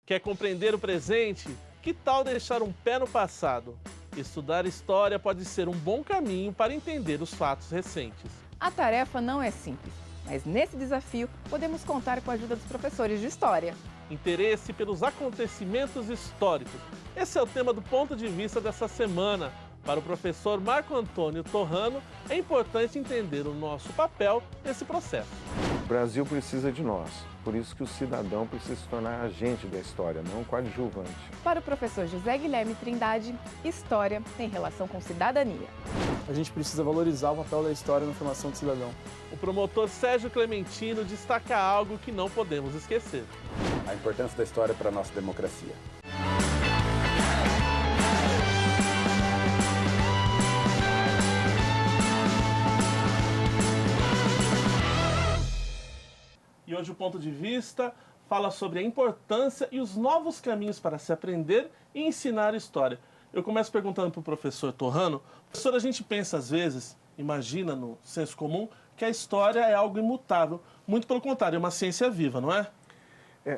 Quer compreender o presente? Que tal deixar um pé no passado? Estudar história pode ser um bom caminho para entender os fatos recentes. A tarefa não é simples, mas nesse desafio podemos contar com a ajuda dos professores de história. Interesse pelos acontecimentos históricos. Esse é o tema do Ponto de Vista dessa semana. Para o professor Marco Antônio Torrano, é importante entender o nosso papel nesse processo. O Brasil precisa de nós, por isso que o cidadão precisa se tornar agente da história, não coadjuvante. Para o professor José Guilherme Trindade, história tem relação com cidadania. A gente precisa valorizar o papel da história na formação do cidadão. O promotor Sérgio Clementino destaca algo que não podemos esquecer. A importância da história para a nossa democracia. E hoje o Ponto de Vista fala sobre a importância e os novos caminhos para se aprender e ensinar história. Eu começo perguntando para o professor Torrano. Professor, a gente pensa às vezes, imagina no senso comum, que a história é algo imutável. Muito pelo contrário, é uma ciência viva, não é?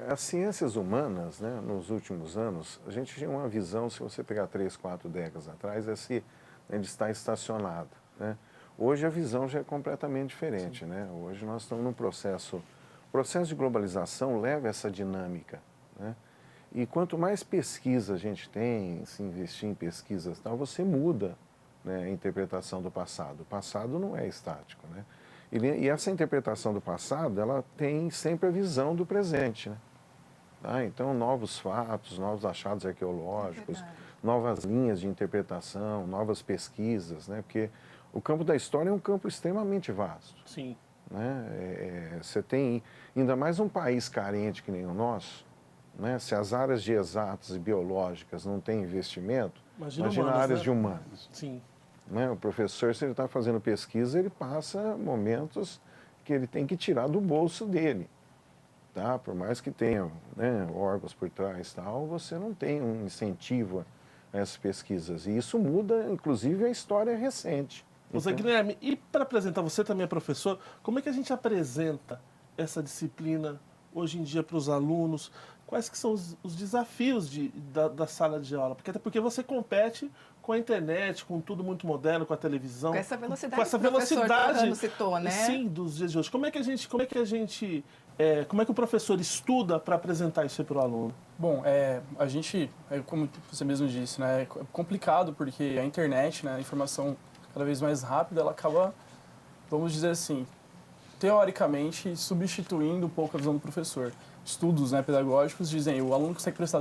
As ciências humanas, né, nos últimos anos, a gente tinha uma visão, se você pegar 3, 4 décadas atrás, ele está estacionado, né? Hoje a visão já é completamente diferente, né? Hoje nós estamos num processo... O processo de globalização leva essa dinâmica, né? E quanto mais pesquisa a gente tem, se investir em pesquisas e tal, você muda, né, a interpretação do passado. O passado não é estático, né? E essa interpretação do passado, ela tem sempre a visão do presente, né? Tá? Então, novos fatos, novos achados arqueológicos, novas linhas de interpretação, novas pesquisas, né? Porque o campo da história é um campo extremamente vasto. Sim. Né? Você tem, ainda mais um país carente que nem o nosso, né? Se as áreas de exatas e biológicas não têm investimento, imagina áreas, né, de humanas. Sim. Né? O professor, se ele está fazendo pesquisa, ele passa momentos que ele tem que tirar do bolso dele. Tá? Por mais que tenha, né, órgãos por trás e tal, você não tem um incentivo a essas pesquisas. E isso muda, inclusive, a história recente. José Guilherme, e para apresentar, você também é professor, como é que a gente apresenta essa disciplina hoje em dia para os alunos? Quais que são os desafios da sala de aula? Até porque você compete com a internet, com tudo muito moderno, com a televisão. Com essa velocidade com essa que o professor velocidade, Torrano citou, né? Sim, dos dias de hoje. Como é que o professor estuda para apresentar isso para o aluno? Bom, a gente, como você mesmo disse, né, é complicado porque a internet, né, a informação cada vez mais rápida, ela acaba, vamos dizer assim, teoricamente substituindo um pouco a visão do professor. Estudos, né, pedagógicos dizem que o aluno consegue prestar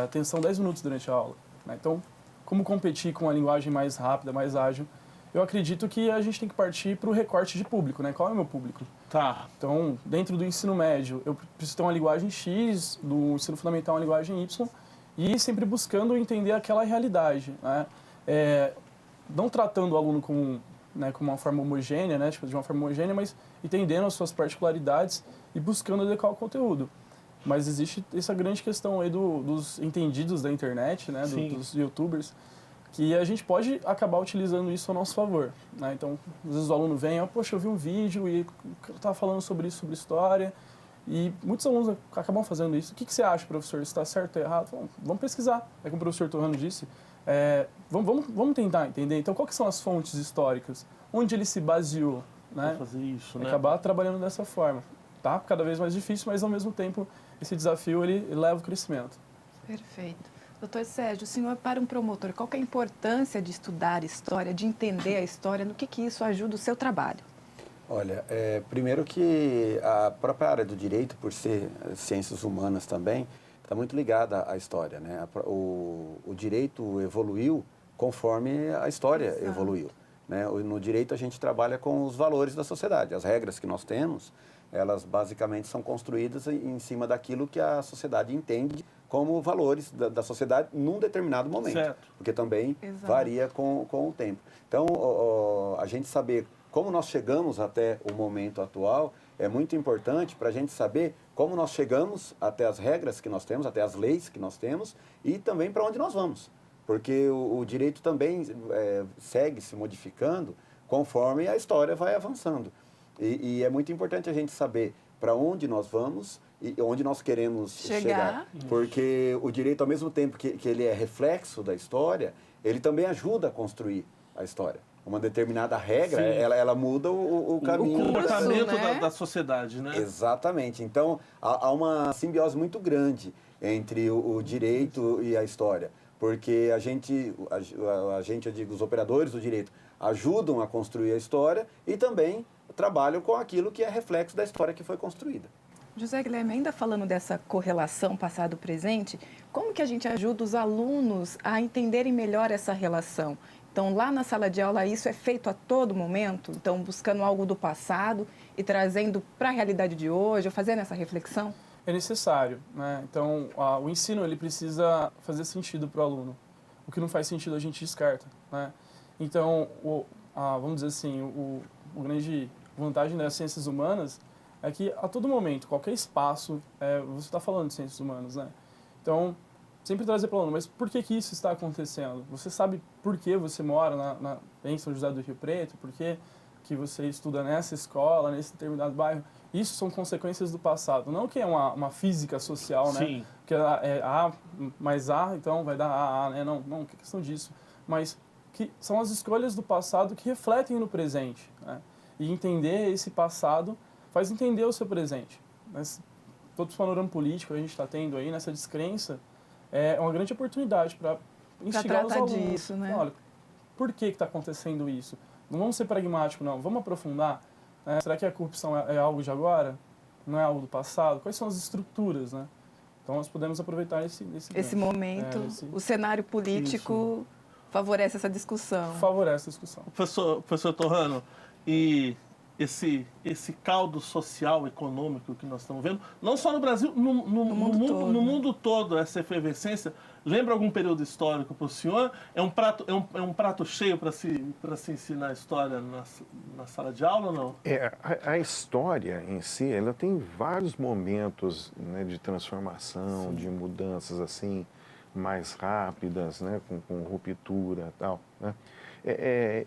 atenção 10 minutos durante a aula, né? Então, como competir com a linguagem mais rápida, mais ágil? Eu acredito que a gente tem que partir para o recorte de público, né? Qual é o meu público? Tá. Então, dentro do ensino médio, eu preciso ter uma linguagem X, do ensino fundamental uma linguagem Y, e sempre buscando entender aquela realidade, né? Não tratando o aluno como uma forma homogênea, né? Tipo, de uma forma homogênea, mas entendendo as suas particularidades e buscando adequar o conteúdo. Mas existe essa grande questão aí dos entendidos da internet, né? Dos youtubers, que a gente pode acabar utilizando isso a nosso favor, né? Então, às vezes o aluno vem, poxa, eu vi um vídeo e eu estava falando sobre isso, sobre história, e muitos alunos acabam fazendo isso. O que você acha, professor? Isso está certo ou errado? Vamos pesquisar. É como o professor Torrano disse, vamos tentar entender. Então, quais são as fontes históricas? Onde ele se baseou, né? Para fazer isso, né? Acabar trabalhando dessa forma. Tá cada vez mais difícil, mas ao mesmo tempo esse desafio ele leva o crescimento. Perfeito. Doutor Sérgio, o senhor, para um promotor, qual que é a importância de estudar história, de entender a história, no que isso ajuda o seu trabalho? Olha, primeiro que a própria área do direito, por ser ciências humanas também, está muito ligada à história, né? O direito evoluiu conforme a história evoluiu, né? No direito a gente trabalha com os valores da sociedade. As regras que nós temos, elas basicamente são construídas em cima daquilo que a sociedade entende como valores da sociedade num determinado momento. Certo. Porque também varia com o tempo. Então, a gente saber como nós chegamos até o momento atual é muito importante para a gente saber como nós chegamos até as regras que nós temos, até as leis que nós temos e também para onde nós vamos. Porque o direito também segue se modificando conforme a história vai avançando. E é muito importante a gente saber para onde nós vamos e onde nós queremos chegar. Porque o direito, ao mesmo tempo que ele é reflexo da história, ele também ajuda a construir a história. Uma determinada regra, ela muda o caminho. O comportamento né? da sociedade, né? Exatamente. Então, há uma simbiose muito grande entre o direito e a história. Porque a gente, eu digo, os operadores do direito ajudam a construir a história e também trabalham com aquilo que é reflexo da história que foi construída. José Guilherme, ainda falando dessa correlação passado-presente, como que a gente ajuda os alunos a entenderem melhor essa relação? Então, lá na sala de aula, isso é feito a todo momento? Então, buscando algo do passado e trazendo para a realidade de hoje, ou fazendo essa reflexão? É necessário, né? Então, o ensino ele precisa fazer sentido para o aluno. O que não faz sentido a gente descarta, né? Então, vamos dizer assim, a grande vantagem das ciências humanas é que a todo momento, qualquer espaço, você está falando de ciências humanas, né? Então, sempre trazer para o aluno, mas por que isso está acontecendo? Você sabe por que você mora em São José do Rio Preto? Por que você estuda nessa escola, nesse determinado bairro? Isso são consequências do passado. Não que é uma física social, né? Sim. Que é A mais A, então vai dar A, né? Não é questão disso. Mas que são as escolhas do passado que refletem no presente, né? E entender esse passado faz entender o seu presente. Todo esse panorama político que a gente está tendo aí, nessa descrença, é uma grande oportunidade para instigar os alunos. Disso, né? Olha, por que está acontecendo isso? Não vamos ser pragmáticos, não. Vamos aprofundar. Será que a corrupção é algo de agora? Não é algo do passado? Quais são as estruturas, né? Então, nós podemos aproveitar esse momento. O cenário político favorece essa discussão. Favorece a discussão. Professor Torrano, e esse caldo social, econômico que nós estamos vendo, não só no Brasil, no mundo todo, essa efervescência, lembra algum período histórico para o senhor? É um prato cheio para se ensinar a história na sala de aula ou não? A história em si, ela tem vários momentos, né, de transformação, de mudanças assim mais rápidas, né, com ruptura e tal, né?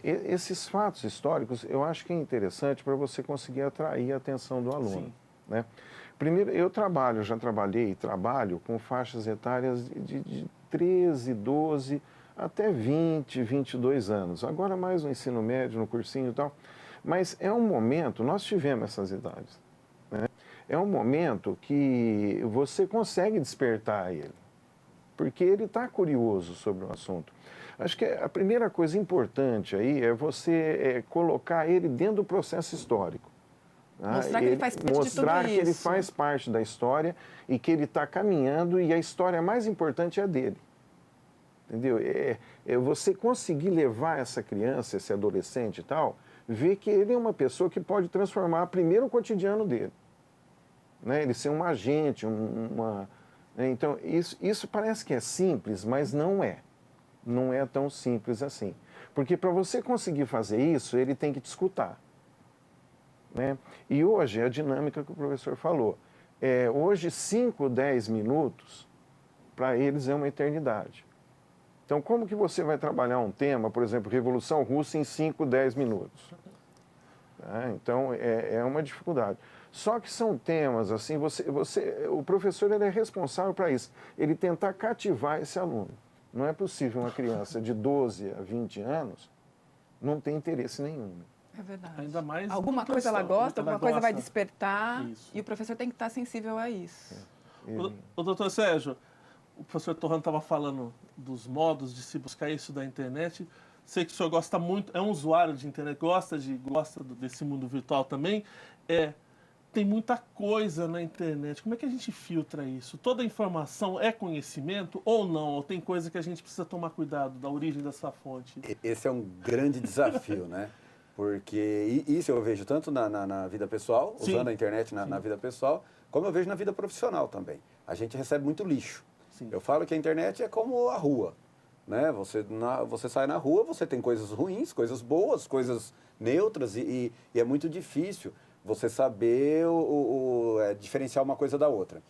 Esses fatos históricos, eu acho que é interessante para você conseguir atrair a atenção do aluno, né? Primeiro, já trabalhei e trabalho com faixas etárias de 13, 12 até 20, 22 anos. Agora mais no ensino médio, no cursinho e tal. Mas é um momento, nós tivemos essas idades, né? É um momento que você consegue despertar ele, porque ele está curioso sobre o assunto. Acho que a primeira coisa importante aí é você colocar ele dentro do processo histórico. Mostrar que ele faz parte de tudo isso. Mostrar que ele faz parte da história e que ele está caminhando e a história mais importante é a dele. Entendeu? Você conseguir levar essa criança, esse adolescente e tal, ver que ele é uma pessoa que pode transformar primeiro o cotidiano dele, né? Ele ser um agente, Então, isso parece que é simples, mas não é. Não é tão simples assim. Porque para você conseguir fazer isso, ele tem que te escutar, né? E hoje, a dinâmica que o professor falou, hoje 5, 10 minutos, para eles é uma eternidade. Então, como que você vai trabalhar um tema, por exemplo, Revolução Russa, em 5, 10 minutos? Então, é uma dificuldade. Só que são temas, assim, o professor ele é responsável para isso, ele tentar cativar esse aluno. Não é possível uma criança de 12 a 20 anos não ter interesse nenhum. É verdade. Ainda mais alguma coisa ela gosta, alguma coisa vai despertar, e o professor tem que estar sensível a isso. O doutor Sérgio, o professor Torrano estava falando dos modos de se buscar isso da internet. Sei que o senhor gosta muito, é um usuário de internet, gosta desse mundo virtual também. Tem muita coisa na internet. Como é que a gente filtra isso? Toda informação é conhecimento ou não? Ou tem coisa que a gente precisa tomar cuidado da origem dessa fonte? Esse é um grande desafio, né? Porque isso eu vejo tanto na vida pessoal, usando a internet na vida pessoal, como eu vejo na vida profissional também. A gente recebe muito lixo. Eu falo que a internet é como a rua, né? Você sai na rua, você tem coisas ruins, coisas boas, coisas neutras e é muito difícil você saber diferenciar uma coisa da outra.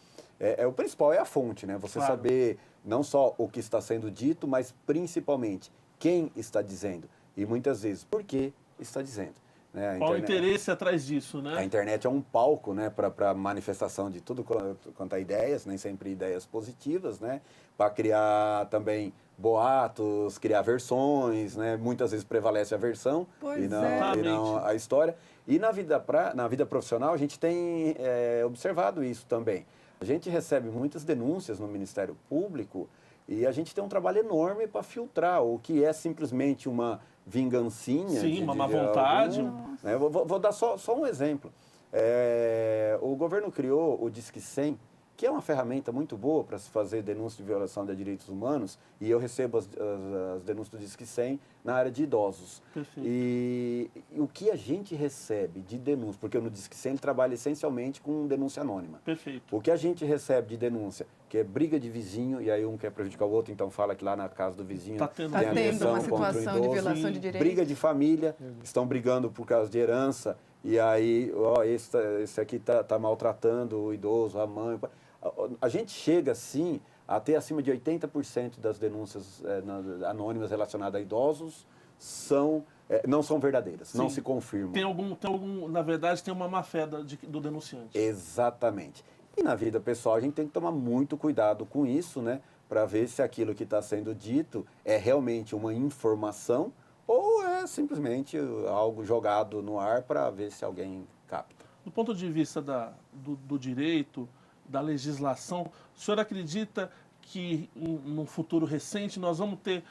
O principal é a fonte, né? Você saber não só o que está sendo dito, mas principalmente quem está dizendo. E muitas vezes por que está dizendo. né? Qual o interesse atrás disso, né? A internet é um palco, né, para manifestação de tudo quanto a ideias, nem sempre ideias positivas, né? Para criar também boatos, criar versões, né? Muitas vezes prevalece a versão e não a história. E na vida profissional a gente tem observado isso também. A gente recebe muitas denúncias no Ministério Público e a gente tem um trabalho enorme para filtrar o que é simplesmente uma vingancinha. Sim, uma má vontade. Né? Vou dar só um exemplo. O governo criou o Disque 100, que é uma ferramenta muito boa para se fazer denúncia de violação de direitos humanos, e eu recebo as denúncias do Disque 100 na área de idosos. Perfeito. E o que a gente recebe de denúncia, porque no Disque 100 ele trabalha essencialmente com denúncia anônima. Perfeito. O que a gente recebe de denúncia, que é briga de vizinho, e aí um quer prejudicar o outro, então fala que lá na casa do vizinho Tá tendo tem agressão uma contra o situação de idoso. violação de direitos. Briga de família, estão brigando por causa de herança, e aí, esse aqui tá maltratando o idoso, a mãe, o pai. A gente chega, sim, a ter acima de 80% das denúncias anônimas relacionadas a idosos não são verdadeiras, não se confirmam. Na verdade, tem uma má-fé do denunciante. Exatamente. E na vida pessoal, a gente tem que tomar muito cuidado com isso, né? Para ver se aquilo que está sendo dito é realmente uma informação ou é simplesmente algo jogado no ar para ver se alguém capta. Do ponto de vista do direito, da legislação, o senhor acredita que num futuro recente nós vamos ter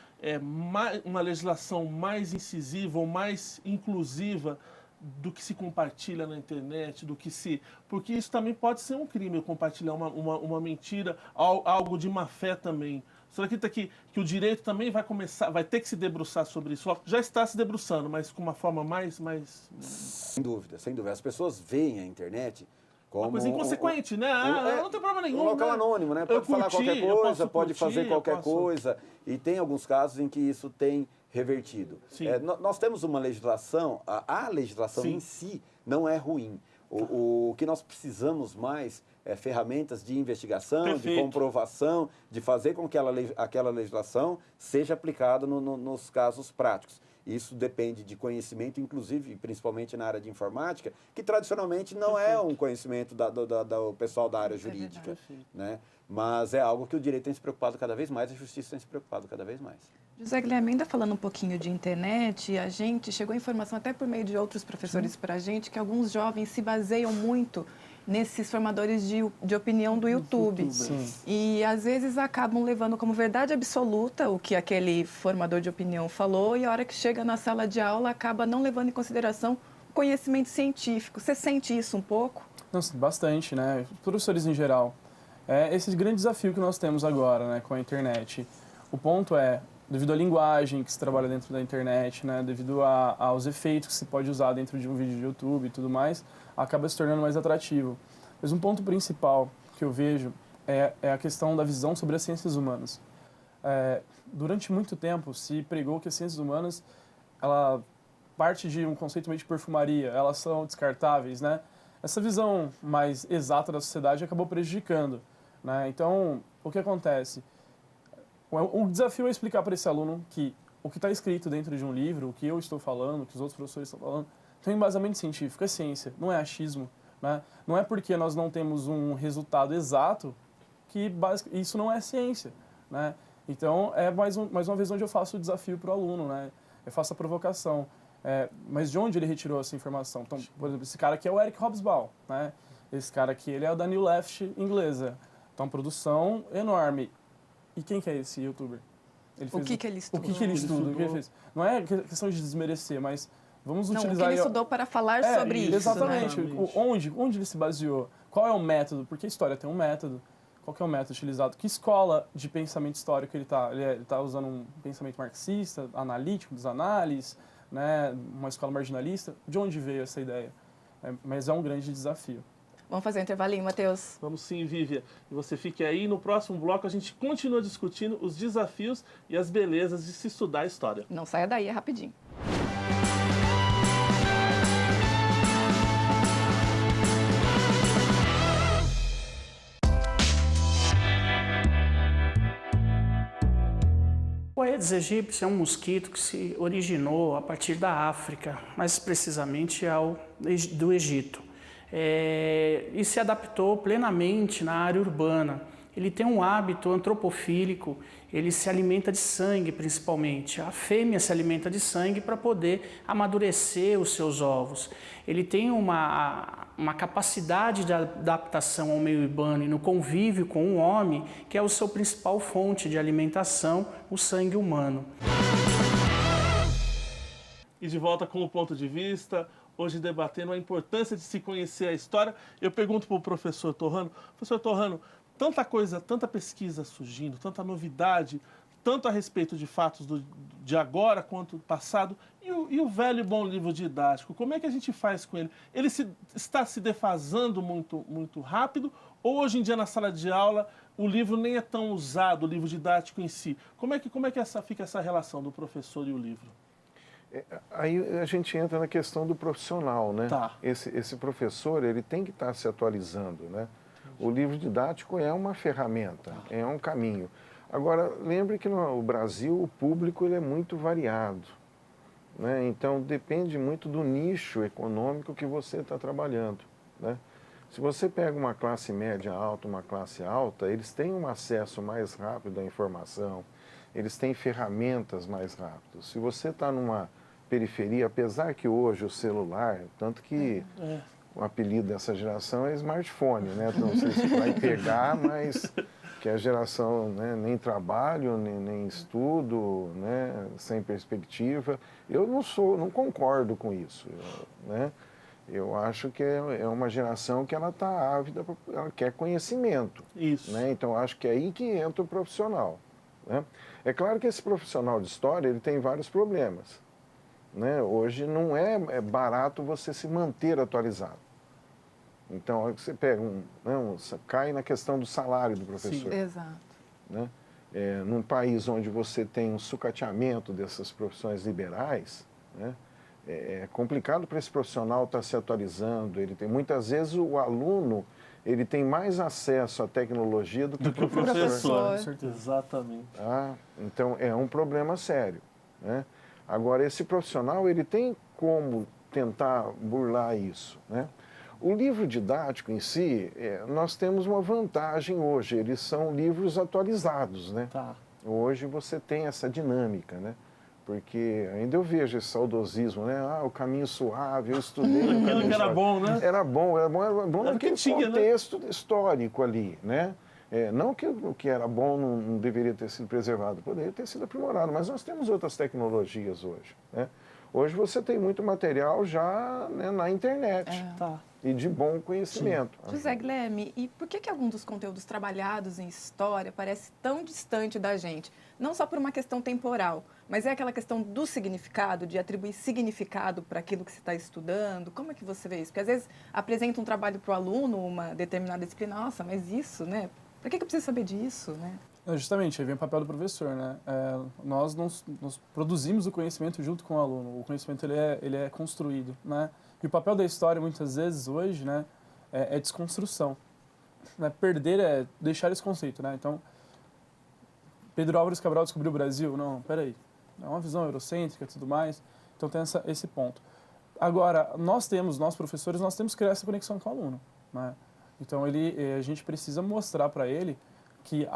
uma legislação mais incisiva ou mais inclusiva do que se compartilha na internet, porque isso também pode ser um crime, compartilhar uma mentira, algo de má fé também. O senhor acredita que o direito também vai ter que se debruçar sobre isso? Já está se debruçando, mas com uma forma mais... Sem dúvida, sem dúvida. As pessoas veem a internet como uma coisa inconsequente, né? Não tem problema nenhum. Um local anônimo, né? Pode falar qualquer coisa, pode fazer qualquer posso... coisa. E tem alguns casos em que isso tem revertido. Nós temos uma legislação, a legislação Sim. em si não é ruim. O que nós precisamos mais é ferramentas de investigação, Perfeito. de comprovação, de fazer com que aquela legislação seja aplicada nos casos práticos. Isso depende de conhecimento, inclusive, principalmente na área de informática, que tradicionalmente não é um conhecimento do pessoal da área jurídica. Né? Mas é algo que o direito tem se preocupado cada vez mais, a justiça tem se preocupado cada vez mais. José Guilherme, ainda falando um pouquinho de internet, a gente chegou a informação até por meio de outros professores para a gente que alguns jovens se baseiam muito nesses formadores de opinião do YouTube. E às vezes acabam levando como verdade absoluta o que aquele formador de opinião falou e a hora que chega na sala de aula acaba não levando em consideração o conhecimento científico. Você sente isso um pouco? Nossa, bastante, né? Professores em geral. É esse grande desafio que nós temos agora, né, com a internet. O ponto é, devido à linguagem que se trabalha dentro da internet, né, devido aos efeitos que se pode usar dentro de um vídeo de YouTube e tudo mais, acaba se tornando mais atrativo. Mas um ponto principal que eu vejo é a questão da visão sobre as ciências humanas. Durante muito tempo se pregou que as ciências humanas, ela parte de um conceito meio de perfumaria, elas são descartáveis, né? Essa visão mais exata da sociedade acabou prejudicando, né? Então, o que acontece? O desafio é explicar para esse aluno que o que está escrito dentro de um livro, o que eu estou falando, o que os outros professores estão falando, tem um embasamento científico, é ciência, não é achismo. Né? Não é porque nós não temos um resultado exato que isso não é ciência. Né? Então, é mais uma vez onde eu faço o desafio para o aluno, né? Eu faço a provocação. Mas de onde ele retirou essa informação? Então, por exemplo, esse cara aqui é o Eric Hobsbawm, né? Esse cara aqui ele é o da New Left inglesa. Então, produção enorme. E quem que é esse youtuber? O que ele estuda? O que ele estuda? O que ele fez? Não é questão de desmerecer, mas vamos utilizar... O que ele estudou para falar sobre isso. Exatamente. Né? Onde ele se baseou? Qual é o método? Porque a história tem um método. Qual que é o método utilizado? Que escola de pensamento histórico ele está? Ele está usando um pensamento marxista, analítico, dos análises, né? Uma escola marginalista? De onde veio essa ideia? Mas é um grande desafio. Vamos fazer um intervalinho, Matheus? Vamos sim, Vívia. E você fique aí. No próximo bloco a gente continua discutindo os desafios e as belezas de se estudar a história. Não saia daí, é rapidinho. Aedes aegypti é um mosquito que se originou a partir da África, mais precisamente do Egito, e se adaptou plenamente na área urbana. Ele tem um hábito antropofílico, ele se alimenta de sangue principalmente. A fêmea se alimenta de sangue para poder amadurecer os seus ovos. Ele tem uma capacidade de adaptação ao meio urbano e no convívio com o homem, que é o seu principal fonte de alimentação, o sangue humano. E de volta com o ponto de vista, hoje debatendo a importância de se conhecer a história. Eu pergunto para o professor Torrano, tanta coisa, tanta pesquisa surgindo, tanta novidade, tanto a respeito de fatos de agora quanto do passado, e o velho e bom livro didático, como é que a gente faz com ele? Ele está se defasando muito, muito rápido, ou hoje em dia na sala de aula o livro nem é tão usado, o livro didático em si? Como é que fica essa relação do professor e o livro? Aí a gente entra na questão do profissional, né? Tá. Esse professor, ele tem que estar se atualizando, né? O livro didático é uma ferramenta, é um caminho. Agora, lembre que no Brasil o público ele é muito variado, né? Então depende muito do nicho econômico que você está trabalhando, né? Se você pega uma classe média alta, uma classe alta, eles têm um acesso mais rápido à informação, eles têm ferramentas mais rápidas. Se você está numa periferia, apesar que hoje o celular, tanto que o apelido dessa geração é smartphone, né? Não sei se vai pegar, mas que a geração, né, nem trabalho, nem estudo, né, sem perspectiva. Eu não concordo com isso, né? Eu acho que é uma geração que ela está ávida, ela quer conhecimento. Isso. Né? Então, acho que é aí que entra o profissional. Né? É claro que esse profissional de história ele tem vários problemas. Né? Hoje não é barato você se manter atualizado. Então, olha que você pega cai na questão do salário do professor. Sim, exato. Né? Num país onde você tem um sucateamento dessas profissões liberais, né? É complicado para esse profissional estar se atualizando. Muitas vezes o aluno ele tem mais acesso à tecnologia do que o professor. Com certeza. Exatamente. Então é um problema sério. Né? Agora, esse profissional ele tem como tentar burlar isso. Né? O livro didático em si, nós temos uma vantagem hoje, eles são livros atualizados. Né? Tá. Hoje você tem essa dinâmica, né? Porque ainda eu vejo esse saudosismo, né? O caminho suave, eu estudei. Aquilo que era bom, né? Era bom naquele tinha, contexto histórico ali, né? Não que o que era bom não deveria ter sido preservado, poderia ter sido aprimorado, mas nós temos outras tecnologias hoje, né? Hoje você tem muito material já, né, na internet. Tá. E de bom conhecimento. José Guilherme, e por que algum dos conteúdos trabalhados em história parece tão distante da gente? Não só por uma questão temporal, mas é aquela questão do significado, de atribuir significado para aquilo que você está estudando. Como é que você vê isso? Porque às vezes apresenta um trabalho para o aluno, uma determinada disciplina, nossa, mas isso, né? Por que eu preciso saber disso, né? Justamente, aí vem o papel do professor, né? Nós produzimos o conhecimento junto com o aluno. O conhecimento ele é construído, né? E o papel da história, muitas vezes, hoje, né, é desconstrução. Né? Perder é deixar esse conceito, né? Então, Pedro Álvares Cabral descobriu o Brasil? Não, peraí. É uma visão eurocêntrica e tudo mais. Então, tem esse ponto. Agora, nós professores, nós temos que criar essa conexão com o aluno, né? Então, a gente precisa mostrar para ele que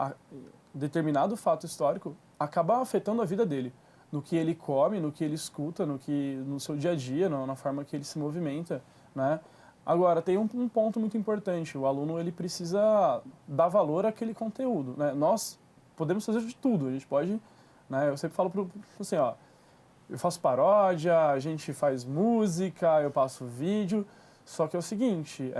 determinado fato histórico acaba afetando a vida dele. No que ele come, no que ele escuta, no seu dia a dia, na forma que ele se movimenta, né? Agora, tem um ponto muito importante. O aluno ele precisa dar valor àquele conteúdo, né? Nós podemos fazer de tudo. A gente pode, né? Eu sempre falo assim, ó, eu faço paródia, a gente faz música, eu passo vídeo. Só que é o seguinte...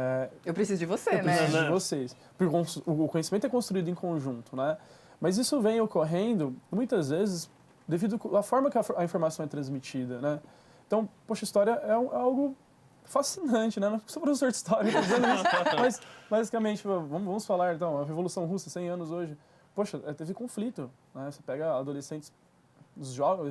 eu preciso de você, eu preciso de vocês. Porque o conhecimento é construído em conjunto, né? Mas isso vem ocorrendo, muitas vezes, devido à forma que a informação é transmitida, né? Então, poxa, história é algo fascinante, né? Não sou professor de história, mas basicamente, vamos falar, então, a Revolução Russa, 100 anos hoje. Poxa, teve conflito, né? Você pega adolescentes, eles jogam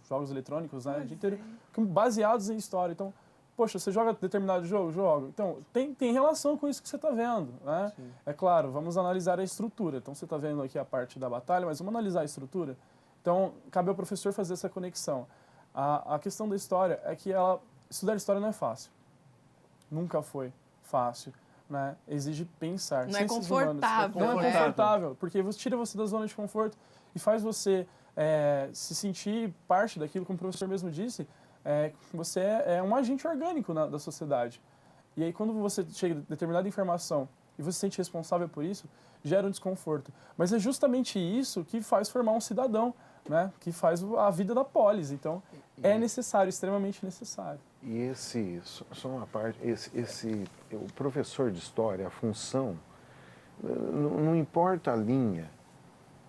jogos eletrônicos, né? O dia inteiro, baseados em história. Então, poxa, você joga determinado jogo? Jogo. Então, tem relação com isso que você está vendo, né? Sim. É claro, vamos analisar a estrutura. Então, você está vendo aqui a parte da batalha, mas vamos analisar a estrutura. Então, cabe ao professor fazer essa conexão. A questão da história é que estudar história não é fácil. Nunca foi fácil, né? Exige pensar. Não é Ciências confortável, humanas. Não é né? confortável, porque tira você da zona de conforto e faz você se sentir parte daquilo, como o professor mesmo disse, você é um agente orgânico da sociedade. E aí, quando você chega a determinada informação e você se sente responsável por isso, gera um desconforto. Mas é justamente isso que faz formar um cidadão, né? Que faz a vida da polis. Então, é necessário, extremamente necessário. E só uma parte, o professor de história, a função, não importa a linha,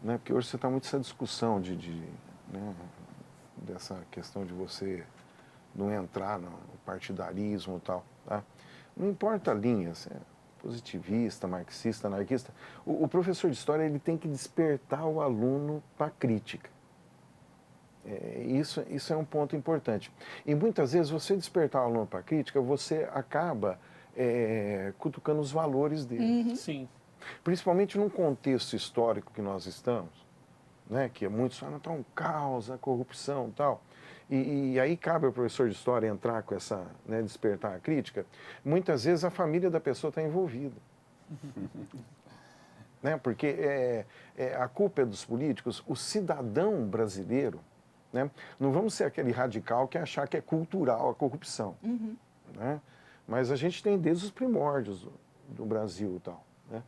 né? Porque hoje você está muito essa discussão né? Dessa questão de você não entrar no partidarismo e tal, tá? Não importa a linha, se é positivista, marxista, anarquista, o professor de história ele tem que despertar o aluno para a crítica. Isso é um ponto importante. E muitas vezes você despertar o aluno para a crítica, você acaba cutucando os valores dele. Uhum. Sim. Principalmente num contexto histórico que nós estamos, né, que é muito só tá um caos, a corrupção e tal. E aí cabe ao professor de história entrar com essa, né, despertar a crítica. Muitas vezes a família da pessoa está envolvida. Né, porque a culpa é dos políticos. O cidadão brasileiro, né, não vamos ser aquele radical que achar que é cultural a corrupção. Uhum. Né? Mas a gente tem desde os primórdios do Brasil e tal. Né?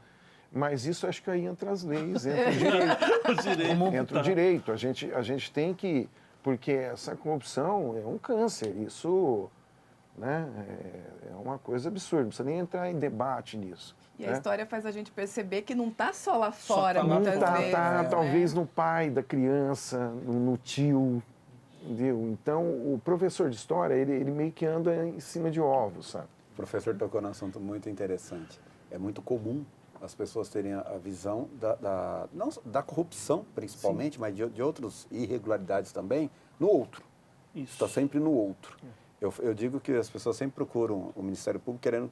Mas isso acho que aí entra as leis, entra o direito. Entra o direito. A gente tem que... Porque essa corrupção é um câncer, isso, né, é uma coisa absurda, não precisa nem entrar em debate nisso. E né? a história faz a gente perceber que não está só lá fora, tá lá muitas fora. vezes. Tá, talvez né? no pai da criança, no tio, entendeu? Então, o professor de história, ele meio que anda em cima de ovos, sabe? O professor tocou num assunto muito interessante. É muito comum as pessoas terem a visão não da corrupção, principalmente, mas de outras irregularidades também, no outro. Isso. Está sempre no outro. Eu digo que as pessoas sempre procuram o Ministério Público querendo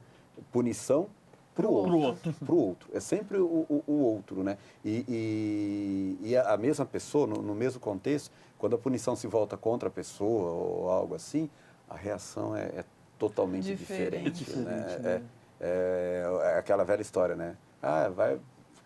punição para o outro. Pro outro. É sempre o outro, né? E a mesma pessoa, no mesmo contexto, quando a punição se volta contra a pessoa ou algo assim, a reação é totalmente diferente. Né? É aquela velha história, né? Vai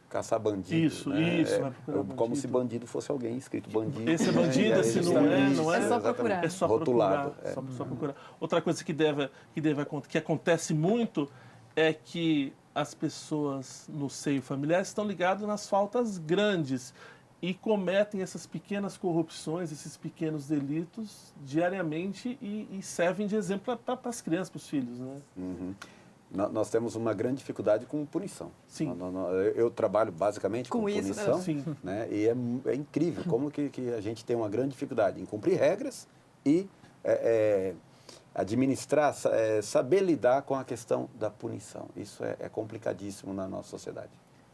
caçar bandido. Isso, né? isso. Vai procurar como bandido. se bandido fosse alguém escrito bandido. Esse é bandido, né? esse E aí, não é, justamente, não é? É só procurar. É só Rotulado, procurar. Só procurar. Outra coisa que acontece muito é que as pessoas no seio familiar estão ligadas nas faltas grandes e cometem essas pequenas corrupções, esses pequenos delitos diariamente e servem de exemplo para as crianças, para os filhos, né? Uhum. Nós temos uma grande dificuldade com punição. Sim. Eu trabalho basicamente com isso, punição, Sim. né? E é incrível como que a gente tem uma grande dificuldade em cumprir regras e administrar, saber lidar com a questão da punição. Isso é complicadíssimo na nossa sociedade.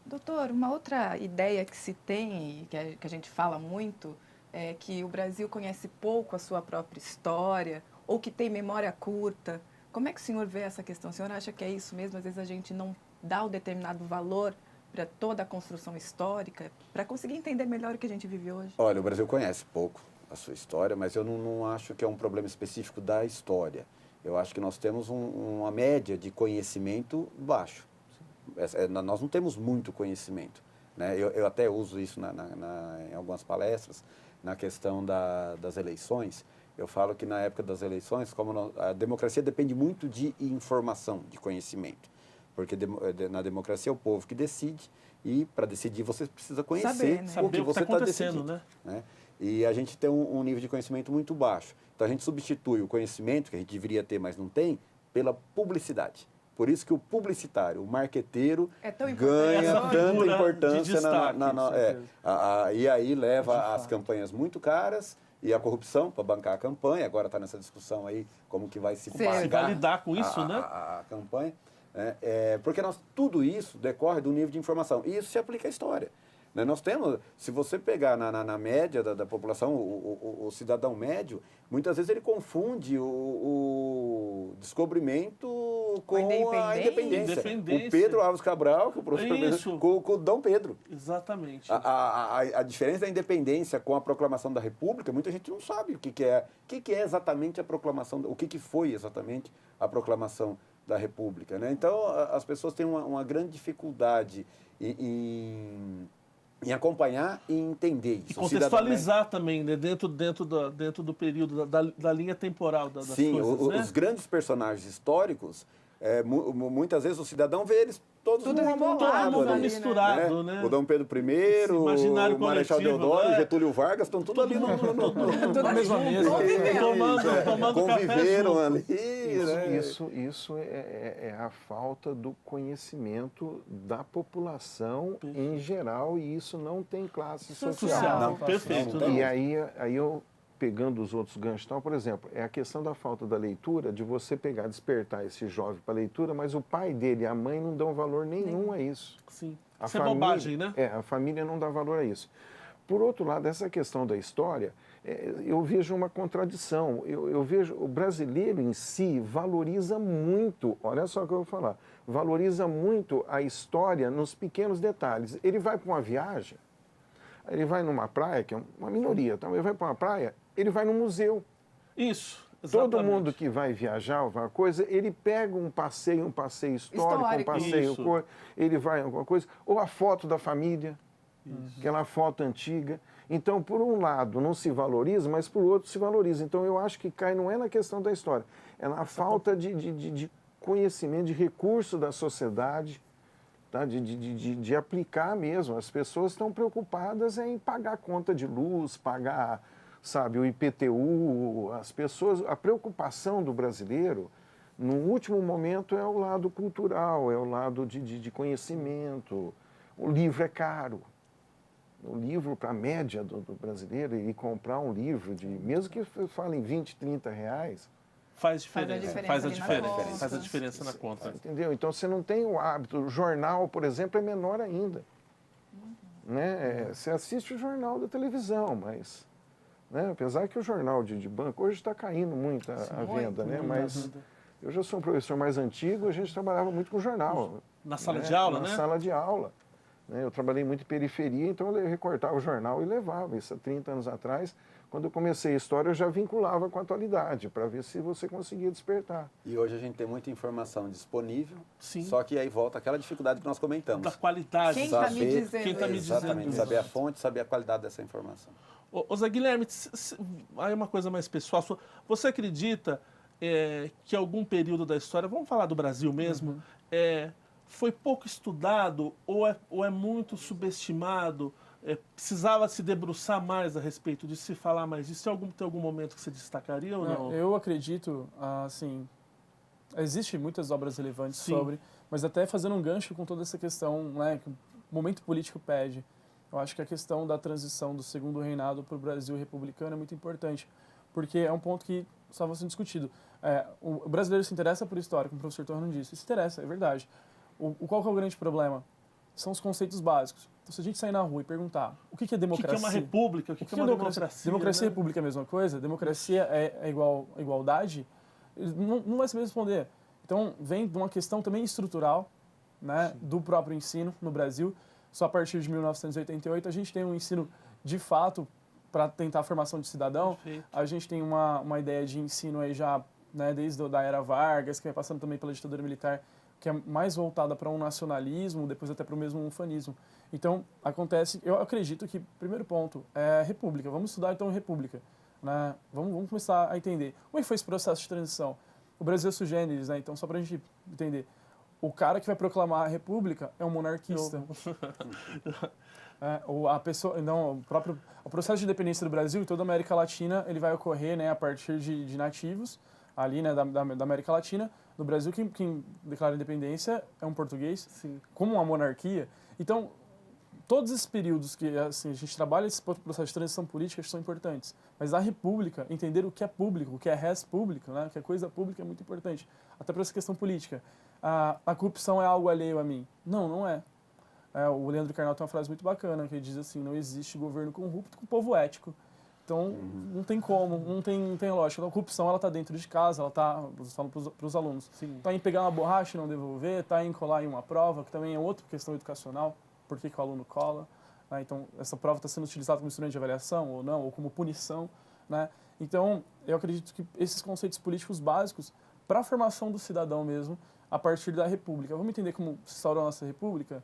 Doutor, uma outra ideia que se tem e que a gente fala muito é que o Brasil conhece pouco a sua própria história ou que tem memória curta. Como é que o senhor vê essa questão? O senhor acha que é isso mesmo? Às vezes a gente não dá o determinado valor para toda a construção histórica, para conseguir entender melhor o que a gente vive hoje? Olha, o Brasil conhece pouco a sua história, mas eu não acho que é um problema específico da história. Eu acho que nós temos uma média de conhecimento baixo. Nós não temos muito conhecimento. Né? Eu até uso isso em algumas palestras, na questão das eleições. Eu falo que na época das eleições, a democracia depende muito de informação, de conhecimento. Porque na democracia é o povo que decide e para decidir você precisa conhecer Saber o que você está decidindo. né? E a gente tem um nível de conhecimento muito baixo. Então a gente substitui o conhecimento, que a gente deveria ter, mas não tem, pela publicidade. Por isso que o publicitário, o marqueteiro, ganha tanta importância. E aí leva as campanhas muito caras e a corrupção para bancar a campanha. Agora está nessa discussão aí como que vai se pagar. Se vai lidar com isso, né? A campanha. Porque tudo isso decorre do nível de informação. E isso se aplica à história. Né? Nós temos, se você pegar na média da população, o cidadão médio, muitas vezes ele confunde o descobrimento com a independência. O Pedro Álvares Cabral, que o professor com o Dom Pedro. Exatamente. A diferença da independência com a proclamação da República, muita gente não sabe o que é exatamente a proclamação, o que foi exatamente a proclamação da República. Né? Então, as pessoas têm uma grande dificuldade em acompanhar e entender isso. E contextualizar também, né? dentro do período, da linha temporal das Sim, coisas. Né? Os grandes personagens históricos, muitas vezes o cidadão vê eles todos misturado, né? O Dom Pedro I, o Marechal Deodoro, o Getúlio Vargas, estão tudo ali na mesma mesa. Tomando conviveram café ali. Isso é a falta do conhecimento da população em geral, e isso não tem classe social. Não, perfeito. E aí eu, pegando os outros ganchos, então, por exemplo, é a questão da falta da leitura, de você pegar, despertar esse jovem para a leitura, mas o pai dele e a mãe não dão valor nenhum a isso. Sim. Isso é bobagem, né? A família não dá valor a isso. Por outro lado, essa questão da história, eu vejo uma contradição. Eu vejo o brasileiro em si valoriza muito, olha só o que eu vou falar, valoriza muito a história nos pequenos detalhes. Ele vai para uma viagem, ele vai numa praia, que é uma minoria, então ele vai para uma praia, ele vai no museu. Isso, exatamente. Todo mundo que vai viajar, alguma coisa, ele pega um passeio histórico, um passeio, ele vai alguma coisa, ou a foto da família, aquela foto antiga. Então, por um lado, não se valoriza, mas por outro se valoriza. Então, eu acho que cai, não é na questão da história, é na falta de conhecimento, de recurso da sociedade, tá? de aplicar mesmo. As pessoas estão preocupadas em pagar a conta de luz, pagar, sabe, o IPTU. As pessoas, a preocupação do brasileiro, no último momento, é o lado cultural, é o lado de conhecimento. O livro é caro. O livro, para a média do brasileiro, ele comprar um livro, mesmo que fale em 20, 30 reais... Faz a diferença na conta. Entendeu? Então, você não tem o hábito. O jornal, por exemplo, é menor ainda. Né? Você assiste o jornal da televisão, mas... Né? Apesar que o jornal de banco hoje está caindo muito a venda, né? Mas eu já sou um professor mais antigo, a gente trabalhava muito com jornal. Na sala de aula, né? Na sala de aula. Eu trabalhei muito em periferia, então eu recortava o jornal e levava. Isso há 30 anos atrás. Quando eu comecei a história, eu já vinculava com a atualidade, para ver se você conseguia despertar. E hoje a gente tem muita informação disponível, Sim. Só que aí volta aquela dificuldade que nós comentamos. Da qualidade. Quem está me dizendo? Quem está me dizendo? Exatamente, saber a fonte, saber a qualidade dessa informação. Ô Zé Guilherme, aí uma coisa mais pessoal. Você acredita que algum período da história, vamos falar do Brasil mesmo, foi pouco estudado ou é muito subestimado? Precisava se debruçar mais a respeito disso, se falar mais disso? Tem algum momento que você destacaria ou não? Eu acredito, assim, existem muitas obras relevantes Sim. sobre, mas até fazendo um gancho com toda essa questão, né, que o momento político pede. Eu acho que a questão da transição do segundo reinado para o Brasil republicano é muito importante, porque é um ponto que estava sendo discutido. O brasileiro se interessa por história, como o professor Torrano disse, se interessa, é verdade. Qual que é o grande problema? São os conceitos básicos. Então, se a gente sair na rua e perguntar o que é democracia... O que é uma república? O que é uma democracia? Democracia e né? república é a mesma coisa? Democracia é igual a igualdade? Não vai saber responder. Então, vem de uma questão também estrutural, né, do próprio ensino no Brasil. Só a partir de 1988 a gente tem um ensino de fato para tentar a formação de cidadão. Perfeito. A gente tem uma ideia de ensino aí já, né, desde a era Vargas, que vai passando também pela ditadura militar, que é mais voltada para um nacionalismo, depois até para o mesmo ufanismo. Então, acontece, eu acredito que, primeiro ponto, é república. Vamos estudar, então, república. Né? Vamos começar a entender. Como é que foi esse processo de transição? O Brasil é sui generis, né? Então, só para a gente entender. O cara que vai proclamar a república é um monarquista. O processo de independência do Brasil e toda a América Latina, ele vai ocorrer, né, a partir de nativos, ali, né, da América Latina. No Brasil, quem declara independência é um português, Sim. como uma monarquia. Então, todos esses períodos que assim, a gente trabalha esse processo de transição política são importantes. Mas a república, entender o que é público, o que é res público, né, o que é coisa pública é muito importante. Até para essa questão política. A corrupção é algo alheio a mim. Não é. O Leandro Carnal tem uma frase muito bacana, que ele diz assim, não existe governo corrupto com povo ético. Então, não tem como, não tem lógica. A corrupção, ela está dentro de casa, ela está, falando para os alunos, está em pegar uma borracha e não devolver, está em colar em uma prova, que também é outra questão educacional, por que o aluno cola. Né? Então, essa prova está sendo utilizada como instrumento de avaliação ou não, ou como punição. Né? Então, eu acredito que esses conceitos políticos básicos, para a formação do cidadão mesmo, a partir da República. Vamos entender como se instaurou a nossa República?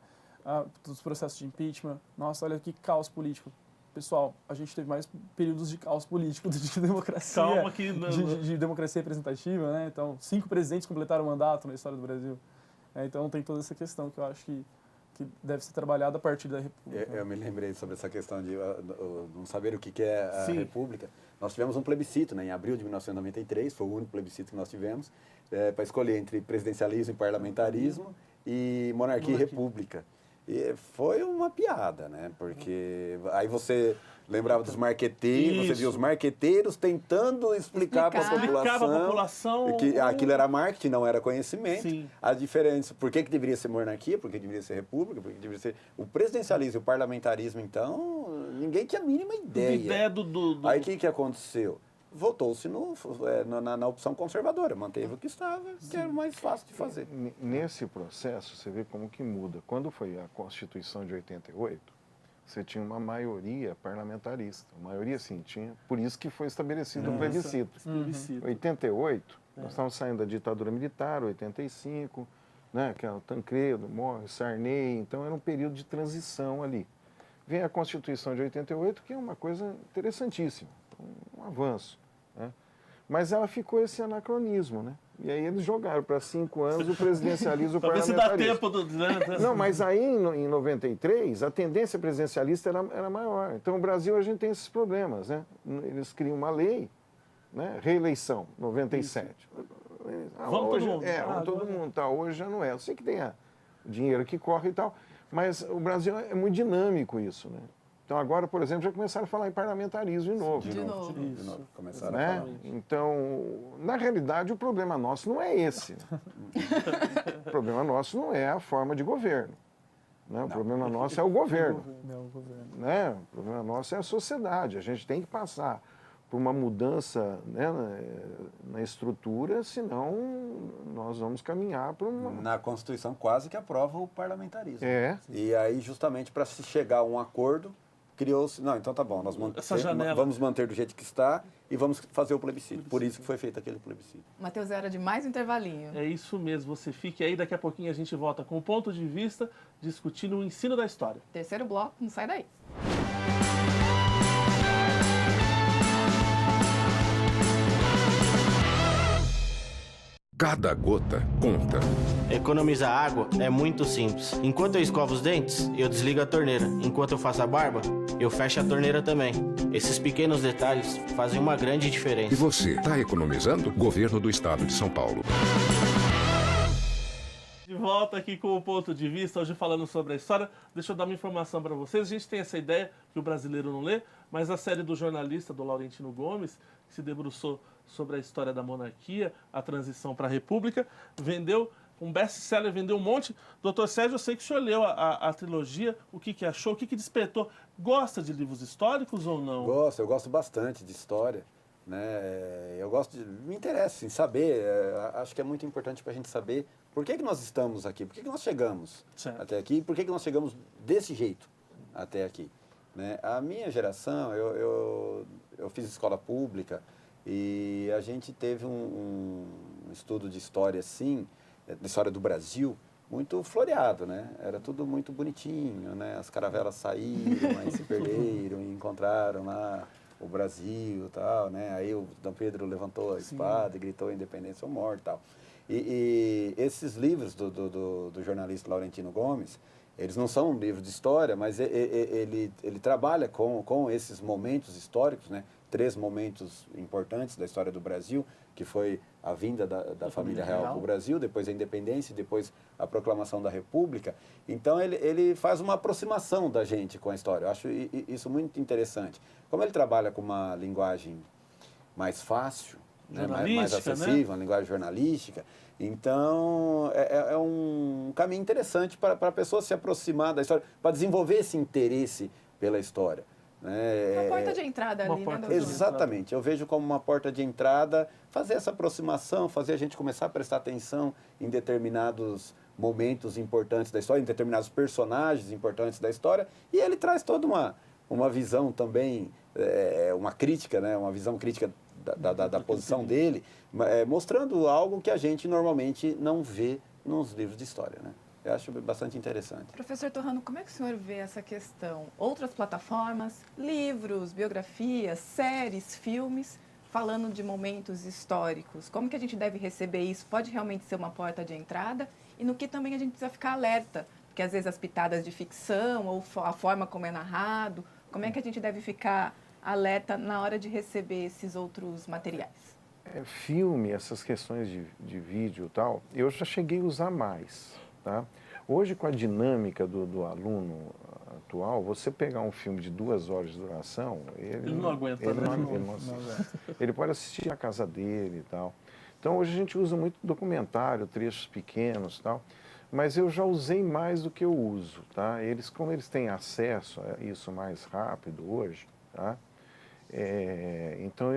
Dos processos de impeachment. Nossa, olha que caos político. Pessoal, a gente teve mais períodos de caos político do que de democracia. Calma que... De democracia representativa, né? Então, 5 presidentes completaram o mandato na história do Brasil. Então, tem toda essa questão que eu acho que deve ser trabalhada a partir da República. Eu me lembrei sobre essa questão de não saber o que é a República. Nós tivemos um plebiscito, né, em abril de 1993, foi o único plebiscito que nós tivemos, para escolher entre presidencialismo e parlamentarismo e monarquia e república. E foi uma piada, né? Porque aí você lembrava dos marqueteiros, você via os marqueteiros tentando explicar para a população que aquilo era marketing, não era conhecimento. Sim. A diferença, por que deveria ser monarquia, por que deveria ser república, por que deveria ser... O presidencialismo e o parlamentarismo, então, ninguém tinha a mínima ideia. Aí o que aconteceu? Votou-se na opção conservadora, manteve o que estava, que era mais fácil de fazer. Nesse processo, você vê como que muda. Quando foi a Constituição de 88, você tinha uma maioria parlamentarista. A maioria, sim, tinha. Por isso que foi estabelecido o plebiscito. Em 88, nós estávamos saindo da ditadura militar, 85, né, que era o Tancredo, morre, Sarney, então era um período de transição ali. Vem a Constituição de 88, que é uma coisa interessantíssima, um avanço. Né? Mas ela ficou esse anacronismo, né? E aí eles jogaram para 5 anos o presidencialismo e o parlamentarismo. Se dá tempo Não, mas aí em 93 a tendência presidencialista era maior. Então no Brasil a gente tem esses problemas, né? Eles criam uma lei, né? Reeleição, 97. Vamos todo mundo. Tá, hoje já não é. Eu sei que tem o dinheiro que corre e tal, mas o Brasil é muito dinâmico isso, né? Então agora, por exemplo, já começaram a falar em parlamentarismo de novo. De novo. Começaram né? a falar. Então, na realidade, o problema nosso não é esse. O problema nosso não é a forma de governo. Né? O problema nosso é o governo. Né? O problema nosso é a sociedade. A gente tem que passar por uma mudança, né, na estrutura, senão nós vamos caminhar para uma... Na Constituição quase que aprova o parlamentarismo. E aí, justamente para se chegar a um acordo, criou-se... Não, então tá bom, nós vamos manter do jeito que está e vamos fazer o plebiscito. Por isso que foi feito aquele plebiscito. Matheus, era de mais um intervalinho. É isso mesmo, você fique aí, daqui a pouquinho a gente volta com o ponto de vista, discutindo o ensino da história. Terceiro bloco, não sai daí. Cada gota conta. Economizar água é muito simples. Enquanto eu escovo os dentes, eu desligo a torneira. Enquanto eu faço a barba, eu fecho a torneira também. Esses pequenos detalhes fazem uma grande diferença. E você, está economizando? Governo do Estado de São Paulo. De volta aqui com o ponto de vista, hoje falando sobre a história. Deixa eu dar uma informação para vocês. A gente tem essa ideia que o brasileiro não lê, mas a série do jornalista, do Laurentino Gomes, que se debruçou sobre a história da monarquia, a transição para a república, vendeu um best-seller, vendeu um monte. Doutor Sérgio, eu sei que o senhor leu a trilogia, o que achou, o que despertou? Gosta de livros históricos ou não? Eu gosto bastante de história. Né? Me interessa em saber, acho que é muito importante para a gente saber por que nós estamos aqui, por que nós chegamos até aqui, e por que nós chegamos desse jeito até aqui. Né? A minha geração, eu fiz escola pública e a gente teve um estudo de história assim, de história do Brasil, muito floreado, né? Era tudo muito bonitinho, né? As caravelas saíram, aí se perderam e encontraram lá o Brasil e tal, né? Aí o Dom Pedro levantou a espada e gritou independência ou morte e tal. E esses livros do jornalista Laurentino Gomes, eles não são um livro de história, mas ele trabalha com esses momentos históricos, né? 3 momentos importantes da história do Brasil, que foi a vinda da família real para o Brasil, depois a independência, depois a proclamação da República. Então, ele faz uma aproximação da gente com a história. Eu acho isso muito interessante. Como ele trabalha com uma linguagem mais fácil, né? Mais acessível, uma linguagem jornalística. Então, é um caminho interessante para a pessoa se aproximar da história, para desenvolver esse interesse pela história. Uma porta de entrada ali, né, doutor? Exatamente. Eu vejo como uma porta de entrada, fazer essa aproximação, fazer a gente começar a prestar atenção em determinados momentos importantes da história, em determinados personagens importantes da história, e ele traz toda uma visão também, uma crítica, né, uma visão crítica da posição dele, mostrando algo que a gente normalmente não vê nos livros de história, né? Eu acho bastante interessante. Professor Torrano, como é que o senhor vê essa questão? Outras plataformas, livros, biografias, séries, filmes, falando de momentos históricos. Como que a gente deve receber isso? Pode realmente ser uma porta de entrada? E no que também a gente precisa ficar alerta? Porque às vezes as pitadas de ficção ou a forma como é narrado, como é que a gente deve ficar alerta na hora de receber esses outros materiais? Filme, essas questões de vídeo e tal, eu já cheguei a usar mais. Tá? Hoje, com a dinâmica do aluno atual, você pegar um filme de 2 horas de duração, ele não aguenta, ele pode assistir na casa dele e tal. Então, hoje a gente usa muito documentário, trechos pequenos e tal, mas eu já usei mais do que eu uso. Tá? Como eles têm acesso a isso mais rápido hoje, tá? Então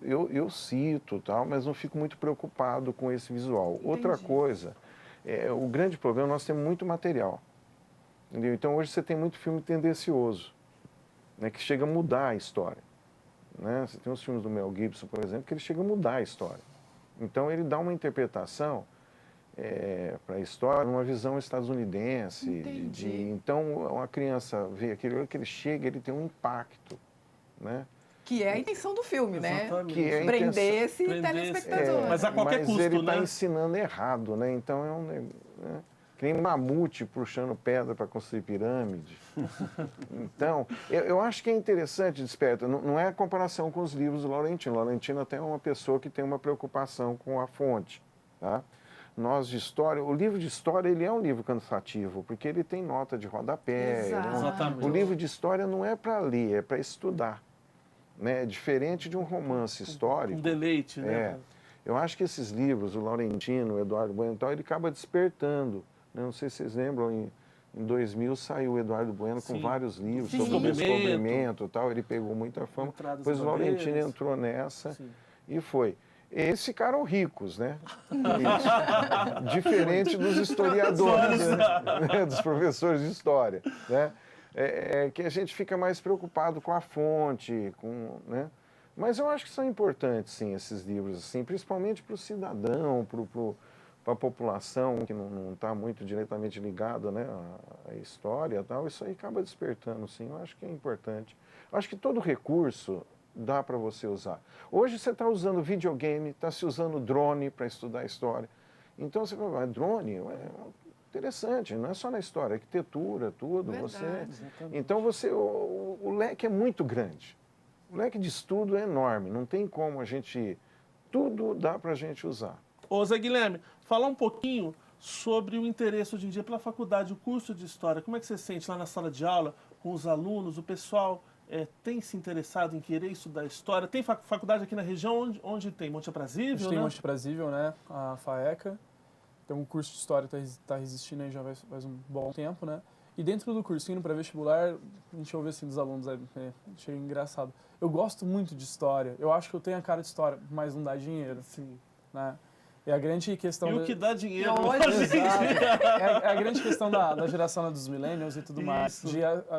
eu cito, tal, mas não fico muito preocupado com esse visual. Entendi. Outra coisa... o grande problema, nós temos muito material, entendeu? Então hoje você tem muito filme tendencioso, né, que chega a mudar a história, né? Você tem os filmes do Mel Gibson, por exemplo, que ele chega a mudar a história. Então ele dá uma interpretação para a história, uma visão estadunidense. Então uma criança vê aquilo que ele chega, ele tem um impacto, né? Que é a intenção do filme, Exatamente. né? Que é prender esse telespectador. Mas a qualquer custo, ele está né? ensinando errado, né? Então que nem mamute puxando pedra para construir pirâmide. Então, eu acho que é interessante, Desperta, não é a comparação com os livros do Laurentino. O Laurentino até é uma pessoa que tem uma preocupação com a fonte, tá? Nós de história, o livro de história, ele é um livro cansativo, porque ele tem nota de rodapé. Exatamente. O livro de história não é para ler, é para estudar. Né? Diferente de um romance histórico. Um deleite, né? Eu acho que esses livros, o Laurentino, o Eduardo Bueno, ele acaba despertando. Né? Não sei se vocês lembram, em 2000 saiu o Eduardo Bueno com vários livros sobre o descobrimento e tal. Ele pegou muita fama. Depois o Laurentino entrou nessa e foi. Esses ficaram ricos, né? Diferente dos historiadores, né? Dos professores de história, né? Que a gente fica mais preocupado com a fonte, né? Mas eu acho que são importantes, sim, esses livros, assim, principalmente para o cidadão, para a população que não está muito diretamente ligada, né, à história e tal. Isso aí acaba despertando, sim. Eu acho que é importante. Eu acho que todo recurso dá para você usar. Hoje você está usando videogame, está se usando drone para estudar a história. Então você fala, drone interessante, não é só na história, arquitetura, tudo. Então o leque é muito grande. O leque de estudo é enorme, não tem como a gente... Tudo dá para a gente usar. Ô Zé Guilherme, falar um pouquinho sobre o interesse hoje em dia pela faculdade, o curso de História. Como é que você sente lá na sala de aula, com os alunos, o pessoal tem se interessado em querer estudar História? Tem faculdade aqui na região onde tem? Monte Aprazível, a gente tem Monte Aprazível, né? A FAECA. Então o curso de História está resistindo aí já faz um bom tempo, né? E dentro do cursinho pré-vestibular, a gente ouve assim dos alunos, achei engraçado. Eu gosto muito de História, eu acho que eu tenho a cara de História, mas não dá dinheiro. Sim. Né? É a grande questão... E o que dá dinheiro hoje? É a grande questão da geração dos millennials e tudo mais,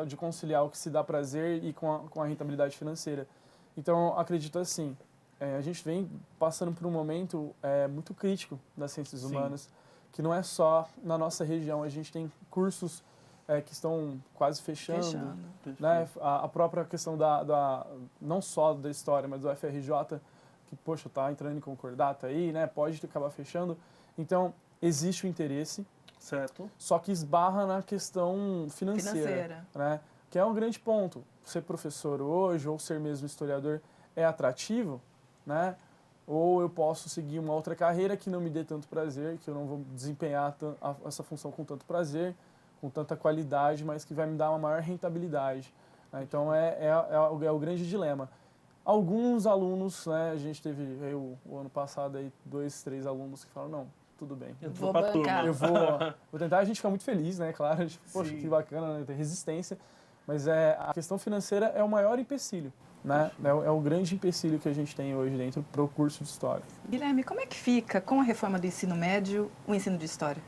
de conciliar o que se dá prazer e com a rentabilidade financeira. Então, acredito assim, a gente vem passando por um momento muito crítico das ciências humanas, que não é só na nossa região, a gente tem cursos que estão quase fechando. Né? A própria questão não só da História, mas do FRJ, que, poxa, está entrando em concordato aí, né? Pode acabar fechando. Então, existe o interesse, certo? Só que esbarra na questão financeira. Né? Que é um grande ponto. Ser professor hoje, ou ser mesmo historiador, é atrativo, né? Ou eu posso seguir uma outra carreira que não me dê tanto prazer, que eu não vou desempenhar essa função com tanto prazer, com tanta qualidade, mas que vai me dar uma maior rentabilidade. Né? Então, é o grande dilema. Alguns alunos, né, a gente teve o ano passado aí 2, 3 alunos que falaram, não, tudo bem. Vou bancar. Eu vou tentar, a gente fica muito feliz, né, claro, a gente, poxa, que bacana, né, ter resistência, mas a questão financeira é o maior empecilho, né, é o grande empecilho que a gente tem hoje dentro pro curso de História. Guilherme, como é que fica com a reforma do ensino médio o ensino de História?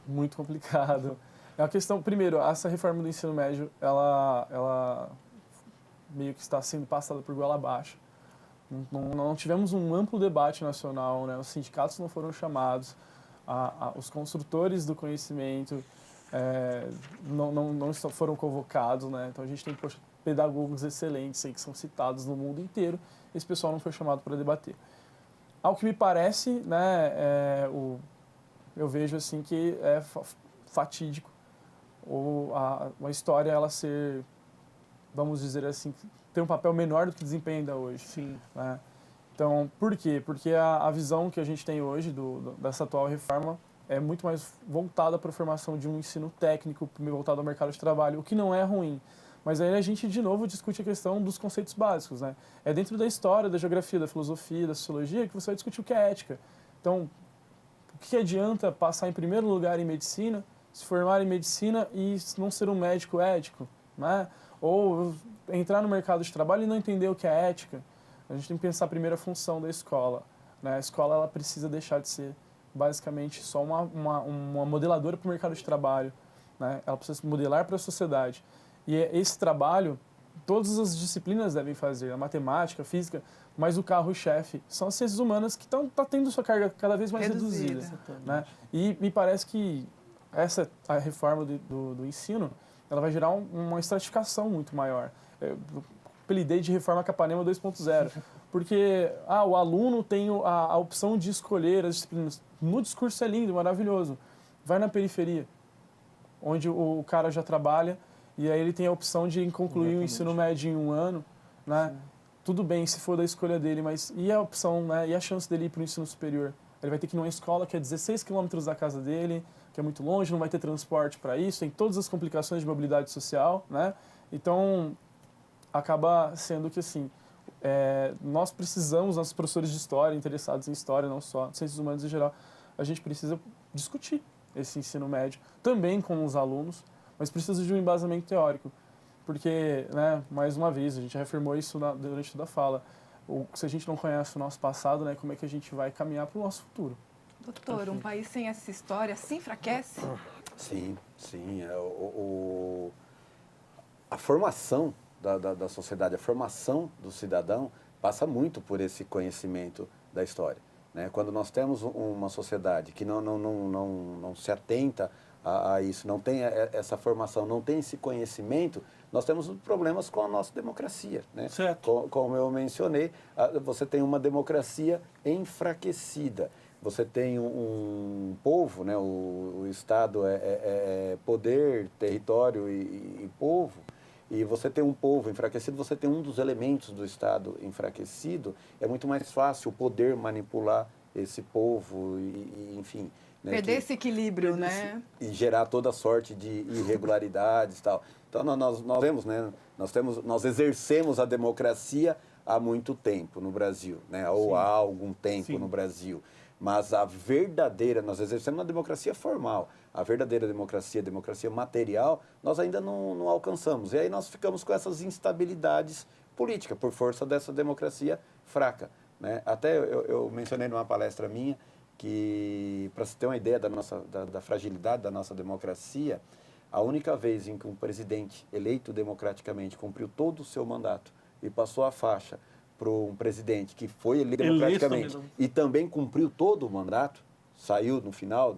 Muito complicado. É uma questão, primeiro, essa reforma do ensino médio, ela meio que está sendo passada por goela abaixo. Não tivemos um amplo debate nacional, né? Os sindicatos não foram chamados, os construtores do conhecimento não foram convocados, né? Então a gente tem pedagogos excelentes aí que são citados no mundo inteiro, esse pessoal não foi chamado para debater. Ao que me parece, né, eu vejo assim que é fatídico a história ela ser, vamos dizer assim, ter um papel menor do que desempenha ainda hoje. Sim. Né? Então, por quê? Porque a visão que a gente tem hoje dessa atual reforma é muito mais voltada para a formação de um ensino técnico, voltado ao mercado de trabalho, o que não é ruim. Mas aí a gente, de novo, discute a questão dos conceitos básicos. Né? É dentro da história, da geografia, da filosofia, da sociologia que você vai discutir o que é ética. Então, o que adianta passar em primeiro lugar em medicina, se formar em medicina e não ser um médico ético? Né? Ou entrar no mercado de trabalho e não entender o que é ética. A gente tem que pensar primeiro a função da escola. Né? A escola ela precisa deixar de ser basicamente só uma modeladora para o mercado de trabalho. Né? Ela precisa modelar para a sociedade. E esse trabalho, todas as disciplinas devem fazer, a matemática, a física, mas o carro-chefe são as ciências humanas que estão tendo sua carga cada vez mais reduzida. Né? E me parece que a reforma do ensino ela vai gerar uma estratificação muito maior. Eu apelidei de reforma Capanema 2.0, porque o aluno tem a opção de escolher as disciplinas. No discurso é lindo, maravilhoso. Vai na periferia, onde o cara já trabalha, e aí ele tem a opção de concluir o ensino médio em 1 ano. Né? Tudo bem, se for da escolha dele, mas e a opção, né? E a chance dele ir para o ensino superior? Ele vai ter que ir numa escola que é 16 quilômetros da casa dele, que é muito longe, não vai ter transporte para isso, tem todas as complicações de mobilidade social, né? Então, acaba sendo que, assim, nós precisamos, nossos professores de história, interessados em história, não só ciências humanas em geral, a gente precisa discutir esse ensino médio, também com os alunos, mas precisa de um embasamento teórico, porque, né, mais uma vez, a gente reafirmou isso durante toda a fala, se a gente não conhece o nosso passado, né, como é que a gente vai caminhar para o nosso futuro? Doutor, um país sem essa história se enfraquece? Sim. A formação da sociedade, a formação do cidadão passa muito por esse conhecimento da história. Né? Quando nós temos uma sociedade que não se atenta a isso, não tem essa formação, não tem esse conhecimento, nós temos problemas com a nossa democracia. Né? Certo. Como eu mencionei, você tem uma democracia enfraquecida. Você tem um povo, né? O Estado é poder, território e povo, e você tem um povo enfraquecido, você tem um dos elementos do Estado enfraquecido, é muito mais fácil o poder manipular esse povo enfim... Né, perder esse equilíbrio, né? E gerar toda sorte de irregularidades e tal. Então, nós vemos, né? Nós exercemos a democracia há muito tempo no Brasil, né? Ou há algum tempo no Brasil. Mas a verdadeira, nós exercemos a democracia formal, a verdadeira democracia, a democracia material, nós ainda não alcançamos. E aí nós ficamos com essas instabilidades políticas, por força dessa democracia fraca. Né? Até eu mencionei numa palestra minha que, para você ter uma ideia da fragilidade da nossa democracia, a única vez em que um presidente eleito democraticamente cumpriu todo o seu mandato e passou a faixa para um presidente que foi eleito democraticamente e também cumpriu todo o mandato, saiu no final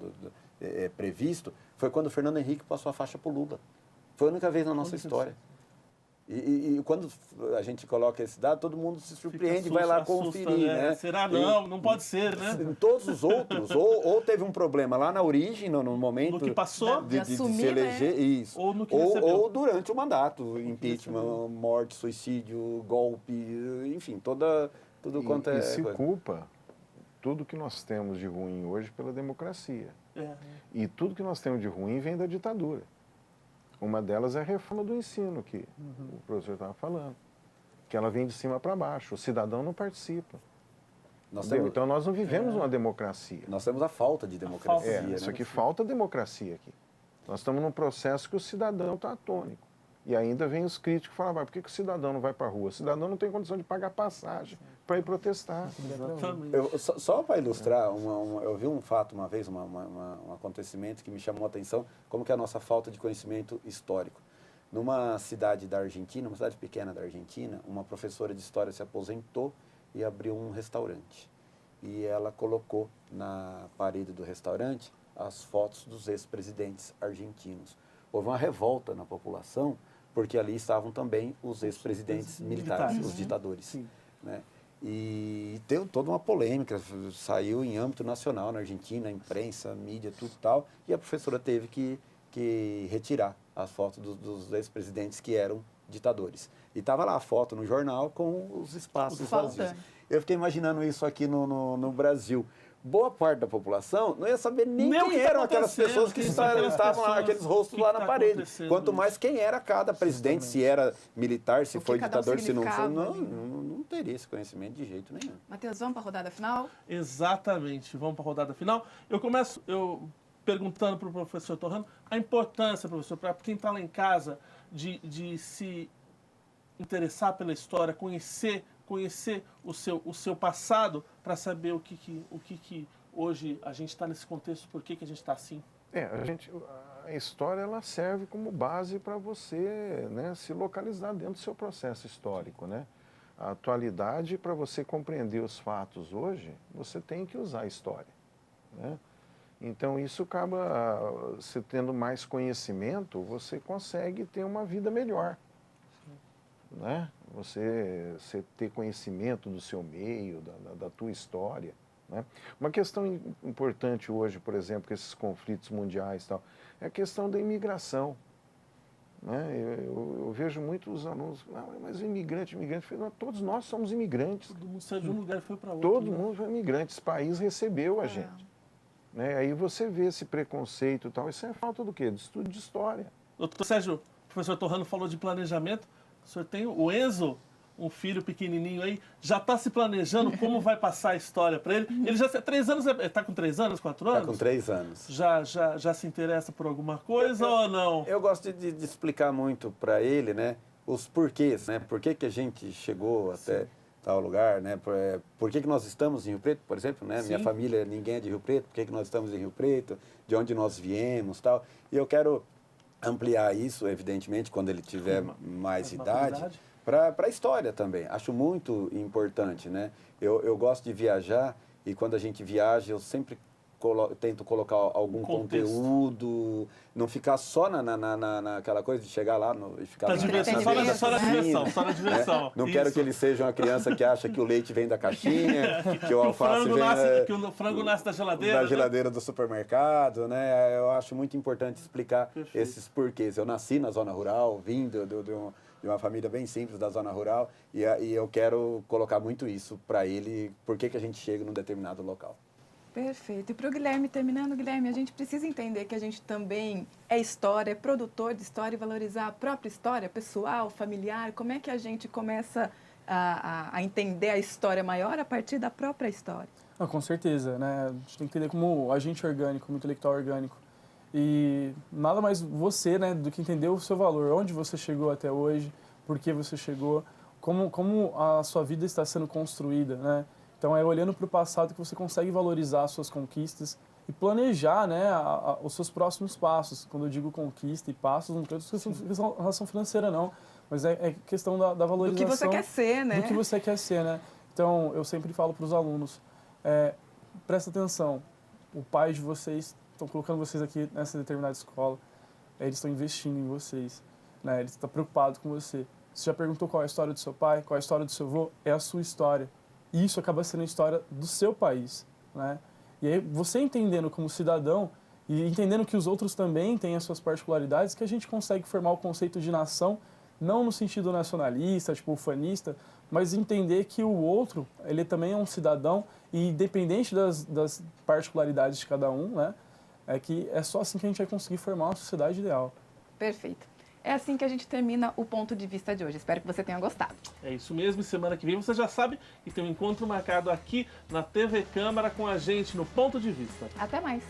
previsto, foi quando o Fernando Henrique passou a faixa para o Lula. Foi a única vez na nossa história. E quando a gente coloca esse dado, todo mundo se surpreende e vai lá conferir. Né? Será? Não pode ser, né? Em todos os outros, ou teve um problema lá na origem, no momento... No que passou, de assumir, se eleger, né? Isso. Ou no que ou durante o mandato, impeachment, morte, suicídio, golpe, enfim, tudo quanto é... E se culpa tudo que nós temos de ruim hoje pela democracia. E tudo que nós temos de ruim vem da ditadura. Uma delas é a reforma do ensino, que o professor estava falando. que ela vem de cima para baixo. O cidadão não participa. Nós temos, Então nós não vivemos uma democracia. nós temos a falta de democracia. Isso né? aqui falta democracia aqui. Nós estamos num processo que o cidadão está atônico. E ainda vem os críticos falar, por que o cidadão não vai para a rua? O cidadão não tem condição de pagar passagem para ir protestar. Exatamente. Só para ilustrar, eu vi um fato uma vez, um acontecimento que me chamou a atenção, como que é a nossa falta de conhecimento histórico. Numa cidade da Argentina, uma cidade pequena da Argentina, uma professora de história se aposentou e abriu um restaurante. E ela colocou na parede do restaurante as fotos dos ex-presidentes argentinos. Houve uma revolta na população, porque ali estavam também os ex-presidentes militares, os ditadores. Né? E deu toda uma polêmica, saiu em âmbito nacional na Argentina, imprensa, mídia, tudo tal, e a professora teve que retirar as fotos dos ex-presidentes que eram ditadores. E estava lá a foto no jornal com os espaços vazios. Eu fiquei imaginando isso aqui no Brasil. Boa parte da população não ia saber nem quem eram aquelas pessoas que estavam lá, aqueles rostos lá na parede. Quanto mais quem era cada presidente, se era militar, se foi ditador, se não foi. Não teria esse conhecimento de jeito nenhum. Matheus, vamos para a rodada final? Exatamente, vamos para a rodada final. Eu começo perguntando para o professor Torrano a importância, professor, para quem está lá em casa, de se interessar pela história, conhecer o seu passado para saber o que hoje a gente está nesse contexto, por que a gente está assim. A história ela serve como base para você, né, se localizar dentro do seu processo histórico, né? A atualidade, para você compreender os fatos hoje, você tem que usar a história, né? Então isso acaba, você tendo mais conhecimento, você consegue ter uma vida melhor. Né? Você ter conhecimento do seu meio, da tua história. Né? Uma questão importante hoje, por exemplo, com esses conflitos mundiais e tal, é a questão da imigração. Né? Eu vejo muitos alunos, mas imigrante, todos nós somos imigrantes. Todo mundo saiu de um lugar e foi para outro. Todo mundo foi imigrante, esse país recebeu a gente. Né? Aí você vê esse preconceito e tal, isso é falta do quê? De estudo de história. Doutor Sérgio, o professor Torrano falou de planejamento. O senhor tem o Enzo, um filho pequenininho aí, já está se planejando como vai passar a história para ele. Ele já tem 3 anos, está com 3 anos, 4 anos? Está com 3 anos. Já se interessa por alguma coisa ou não? Eu gosto de explicar muito para ele, né, os porquês, né? Por que a gente chegou até tal lugar, né? Por que nós estamos em Rio Preto, por exemplo, né? Minha família, ninguém é de Rio Preto, por que nós estamos em Rio Preto, de onde nós viemos, tal. E eu quero ampliar isso, evidentemente, quando ele tiver mais idade, para a história também. Acho muito importante, né? Eu gosto de viajar e quando a gente viaja, eu sempre tento colocar algum conteúdo, não ficar só naquela coisa de chegar lá e ficar... Só na diversão. Não quero que ele seja uma criança que acha que o leite vem da caixinha, que o alface vem... Que o frango nasce da geladeira. Da geladeira do supermercado, né? Eu acho muito importante explicar esses porquês. Eu nasci na zona rural, vim de uma família bem simples da zona rural e eu quero colocar muito isso para ele, por que a gente chega num determinado local. Perfeito. E para o Guilherme, terminando, Guilherme, a gente precisa entender que a gente também é história, é produtor de história e valorizar a própria história pessoal, familiar. Como é que a gente começa a entender a história maior a partir da própria história? Com certeza, né? A gente tem que entender como agente orgânico, como intelectual orgânico. E nada mais você, né, do que entender o seu valor, onde você chegou até hoje, por que você chegou, como a sua vida está sendo construída, né? Então, é olhando para o passado que você consegue valorizar as suas conquistas e planejar, né, os seus próximos passos. Quando eu digo conquista e passos, não é relação financeira, não, mas é questão da valorização. Do que você quer ser, né? Do que você quer ser, né? Então, eu sempre falo para os alunos, presta atenção, o pai de vocês estão colocando vocês aqui nessa determinada escola, eles estão investindo em vocês, né? Eles estão preocupados com você. Você já perguntou qual é a história do seu pai, qual é a história do seu avô? É a sua história. E isso acaba sendo a história do seu país, né? E aí, você entendendo como cidadão e entendendo que os outros também têm as suas particularidades, que a gente consegue formar o conceito de nação, não no sentido nacionalista, tipo ufanista, mas entender que o outro, ele também é um cidadão e independente das particularidades de cada um, né? É que é só assim que a gente vai conseguir formar uma sociedade ideal. Perfeito. É assim que a gente termina o Ponto de Vista de hoje. Espero que você tenha gostado. É isso mesmo, e semana que vem você já sabe que tem um encontro marcado aqui na TV Câmara com a gente no Ponto de Vista. Até mais!